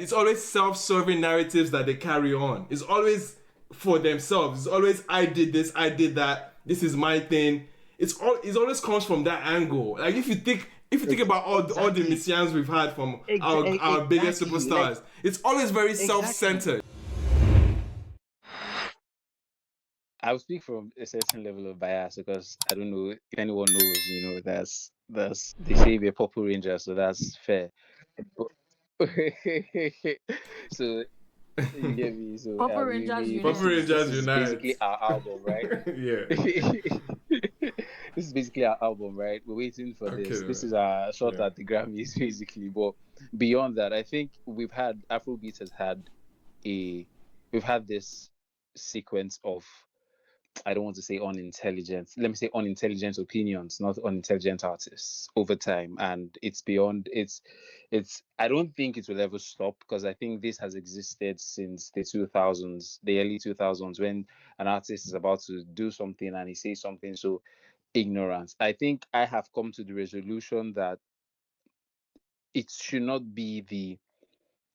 It's always self-serving narratives that they carry on. It's always for themselves. It's always I did this, I did that. This is my thing. It always comes from that angle. Like if you think about all the messiahs we've had from our biggest superstars, like, it's always very self-centered. I'll speak from a certain level of bias because I don't know if anyone knows, that's they say we're Purple Rangers, so that's fair. So you get me. So Purple Rangers Unite. Rangers this is Unite. basically our album, right? Yeah. This is basically our album, right? We're waiting for this. This is our shot at the Grammys, basically. But beyond that, I think Afrobeats has had we've had this sequence of, I don't want to say unintelligent. Let me say unintelligent opinions, not unintelligent artists over time. And it's beyond, I don't think it will ever stop because I think this has existed since the 2000s, the early 2000s, when an artist is about to do something and he says something so ignorant. I think I have come to the resolution that it should not be the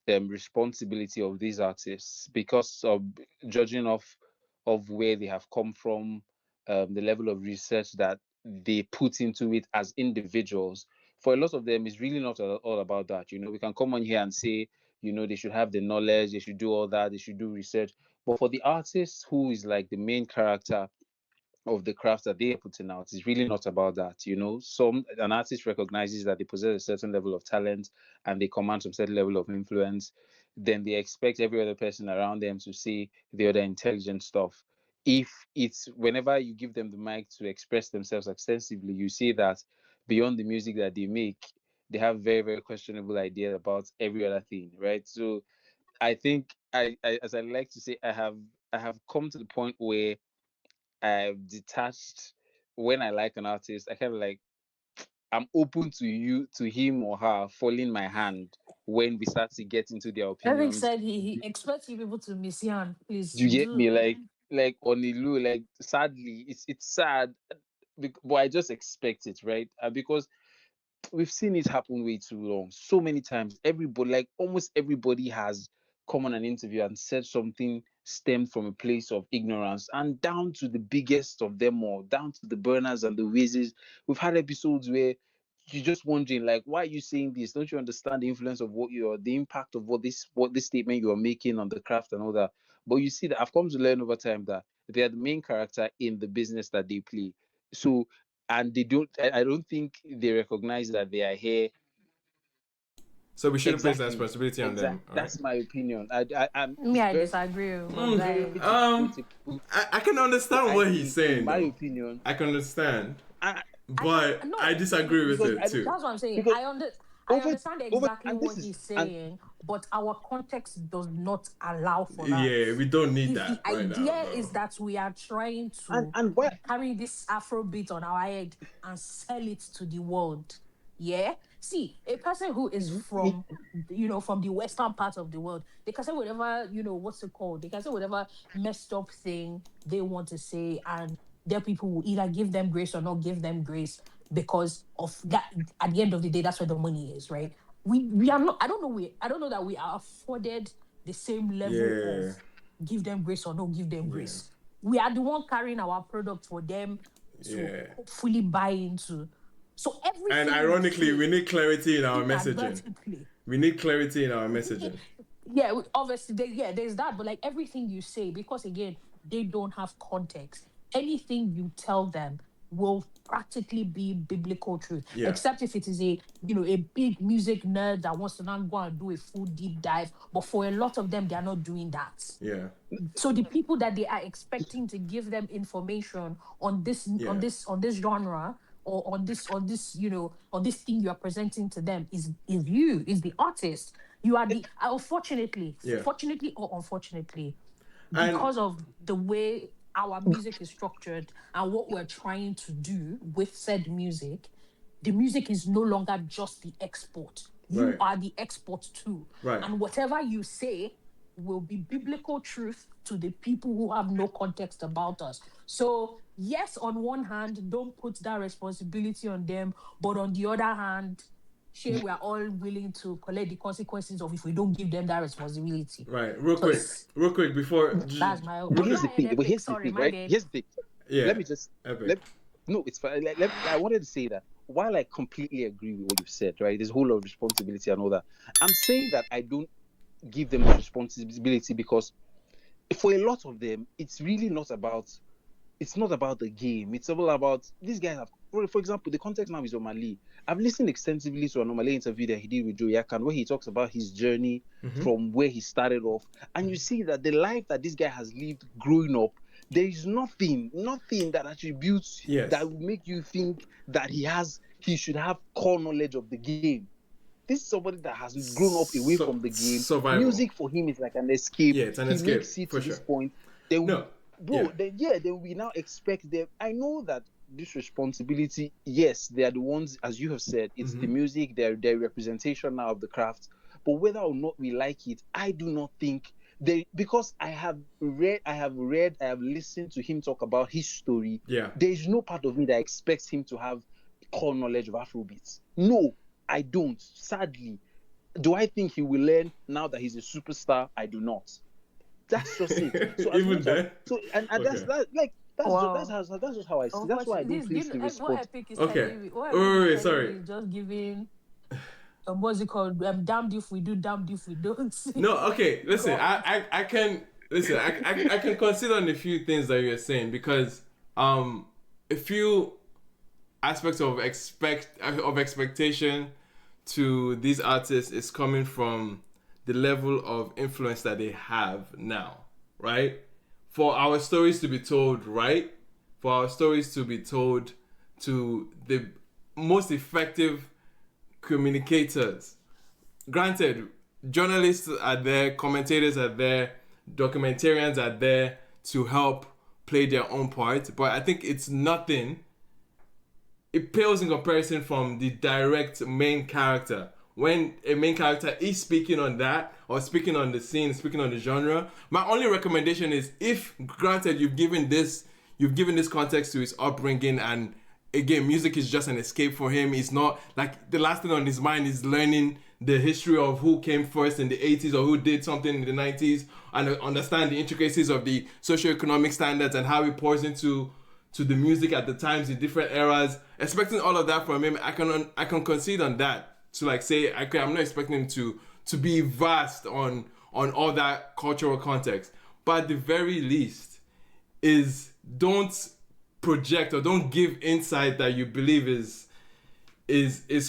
responsibility of these artists because of judging of where they have come from, the level of research that they put into it as individuals. For a lot of them, it's really not all about that. We can come on here and say, they should have the knowledge, they should do all that, they should do research. But for the artist who is like the main character of the craft that they're putting out, is really not about that. An artist recognizes that they possess a certain level of talent and they command some certain level of influence, then they expect every other person around them to say the other intelligent stuff. If it's whenever you give them the mic to express themselves extensively, you see that beyond the music that they make, they have very, very questionable ideas about every other thing, right? So I think as I like to say, I have come to the point where I've detached. When I like an artist, I kind of like, I'm open to him or her following my hand when we start to get into their Eric opinions. said he expects you people to miss Yan. Please Do you get me? do. Like on the low, like sadly, it's sad, but I just expect it, right? Because we've seen it happen way too long, so many times. Everybody, like almost everybody, has come on an interview and said something stemmed from a place of ignorance, and down to the biggest of them all, down to the Burners and the Wizards. We've had episodes where you're just wondering, like, why are you saying this? Don't you understand the influence of the impact of what this statement you are making on the craft and all that? But you see that I've come to learn over time that they are the main character in the business that they play. So, and they don't, I don't think they recognize that they are here. So we shouldn't place that responsibility on them. That's my opinion. I disagree. I can understand what he's saying. In my opinion, I can understand, but I disagree with it too. That's what I'm saying. I understand exactly what he's saying, but our context does not allow for that. Yeah, we don't need that. The idea is that we are trying to carry this Afrobeat on our head and sell it to the world. Yeah. See, a person who is from the western part of the world, they can say whatever, what's it called? They can say whatever messed up thing they want to say, and their people will either give them grace or not give them grace because of that. At the end of the day, that's where the money is, right? We are not. I don't know that we are afforded the same level of give them grace or not give them grace. We are the one carrying our product for them to hopefully buy into. So everything. And ironically, we need clarity in our messaging. We need clarity in our messaging. Yeah, obviously, there's that. But like everything you say, because again, they don't have context. Anything you tell them will practically be biblical truth, except if it is a big music nerd that wants to now go and do a full deep dive. But for a lot of them, they are not doing that. Yeah. So the people that they are expecting to give them information on this genre or on this thing you are presenting to them is the artist. You are the fortunately or unfortunately, because of the way our music is structured and what we're trying to do with said music, the music is no longer just the export. You are the export too. Right. And whatever you say will be biblical truth to the people who have no context about us. So yes, on one hand, don't put that responsibility on them, but on the other hand, sure we are all willing to collect the consequences of if we don't give them that responsibility. Right. Real quick before. That's my. But here's the thing. But here's the thing, right? Here's the thing. Yeah. Let me just no, it's fine. I wanted to say that while I completely agree with what you've said, right? There's a whole lot of responsibility and all that. I'm saying that I don't give them the responsibility because for a lot of them, it's really not about. It's not about the game. It's all about these guys have. For example, the context now is Omah Lay. I've listened extensively to an Omah Lay interview that he did with Joe Yakan, where he talks about his journey from where he started off, and you see that the life that this guy has lived growing up, there is nothing that attributes that will make you think that he should have core knowledge of the game. This is somebody that has grown up away from the game. Survival. Music for him is like an escape. Yeah, it's an escape. Makes it to sure. this point. They will now expect them. I know that this responsibility, yes, they are the ones, as you have said, it's the music, their representation now of the craft. But whether or not we like it, I do not think because I have listened to him talk about his story. Yeah. There is no part of me that expects him to have core knowledge of Afrobeats. No, I don't. Sadly. Do I think he will learn now that he's a superstar? I do not. That's just it. So even then. That's just how I see. That's why I don't place the response. Wait, sorry. Just giving. What's it called? Damned if we do, damned if we don't. No, okay. Listen, I can consider on a few things that you're saying because a few aspects of expectation to these artists is coming from the level of influence that they have now, right? For our stories to be told right, for our stories to be told to the most effective communicators. Granted, journalists are there, commentators are there, documentarians are there to help play their own part, but I think it's nothing. It pales in comparison from the direct main character. When a main character is speaking on that, or speaking on the scene, speaking on the genre, my only recommendation is if, granted, you've given this context to his upbringing, and again, music is just an escape for him. It's not like the last thing on his mind is learning the history of who came first in the 80s or who did something in the 90s, and understand the intricacies of the socioeconomic standards and how it pours into the music at the times in different eras. Expecting all of that from him, I can concede on that. To like say, okay, I'm not expecting him to be vast on all that cultural context. But at the very least, is don't project or don't give insight that you believe is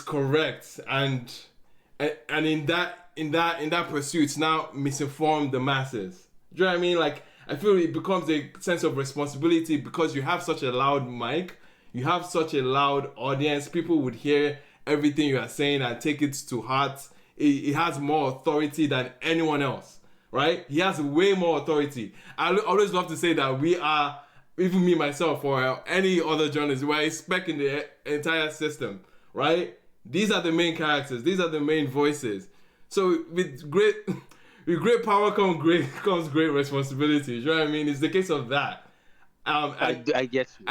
correct, and in that pursuit now misinform the masses. Do you know what I mean? Like, I feel it becomes a sense of responsibility because you have such a loud mic, you have such a loud audience, people would hear everything you are saying and take it to heart. It has more authority than anyone else, right? He has way more authority. I always love to say that we are, even me myself or any other journalist, we're a speck in the entire system, right? These are the main characters. These are the main voices. So with great power comes great responsibility. You know what I mean? It's the case of that. I get you.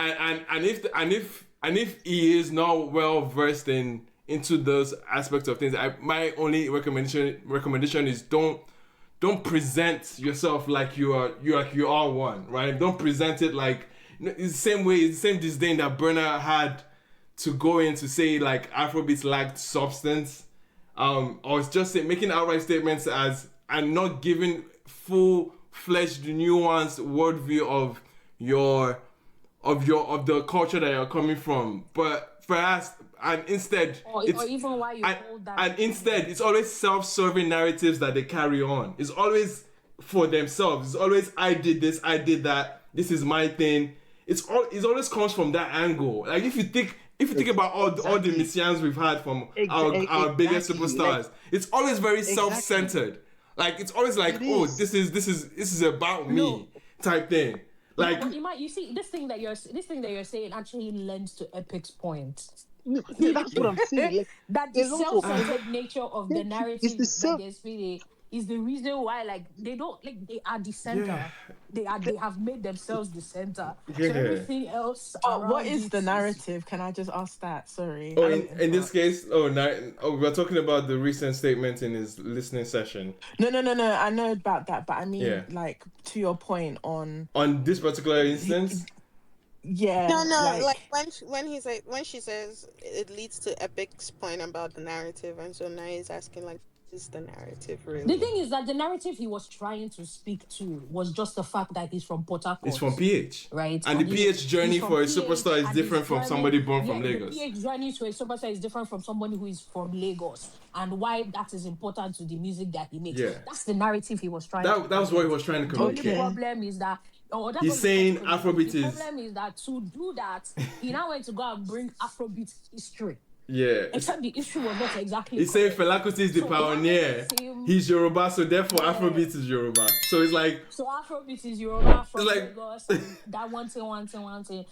And if he is not well versed into those aspects of things, my only recommendation is don't present yourself like you are one, right? Don't present it like it's the same disdain that Burna had to go in to say like Afrobeats lacked substance, or it's just making outright statements and not giving full-fledged, nuanced worldview of the culture that you're coming from. But for us, and instead, it's always self-serving narratives that they carry on. It's always for themselves. It's always I did this, I did that. This is my thing. It always comes from that angle. Like if you think about all the messiahs we've had from our biggest superstars, it's always very self-centered. Like it's always like, oh, this is about me type thing. Like you see, this thing that you're saying actually lends to Epic's point. No, that's what I'm saying. Like, that the self-centered nature of the narrative that they're speaking is the reason why, like, they don't, like, they are the center. They have made themselves the center. So everything else around what is the narrative? Can I just ask that? Sorry. Oh, in this case, we're talking about the recent statement in his listening session. No. I know about that, but I mean, like, to your point on this particular instance. No, like when she says it leads to Epic's point about the narrative, and so now he's asking, like, is the narrative really? The thing is that the narrative he was trying to speak to was just the fact that he's from Port Harcourt. He's from PH. Right? And the PH journey for a superstar is different from somebody born from Lagos. The PH journey to a superstar is different from somebody who is from Lagos. And why that is important to the music that he makes. Yeah. That's the narrative he was trying to That's what he was trying to communicate. The only problem is that he's saying Afrobeat is... The problem is that to do that, he now went to go and bring Afrobeat history. Yeah. Except the issue was not exactly. He's saying Fela Kuti is the pioneer. He's Yoruba, so therefore Afrobeat is Yoruba. So it's like. So Afrobeat is Yoruba from Lagos. That one thing.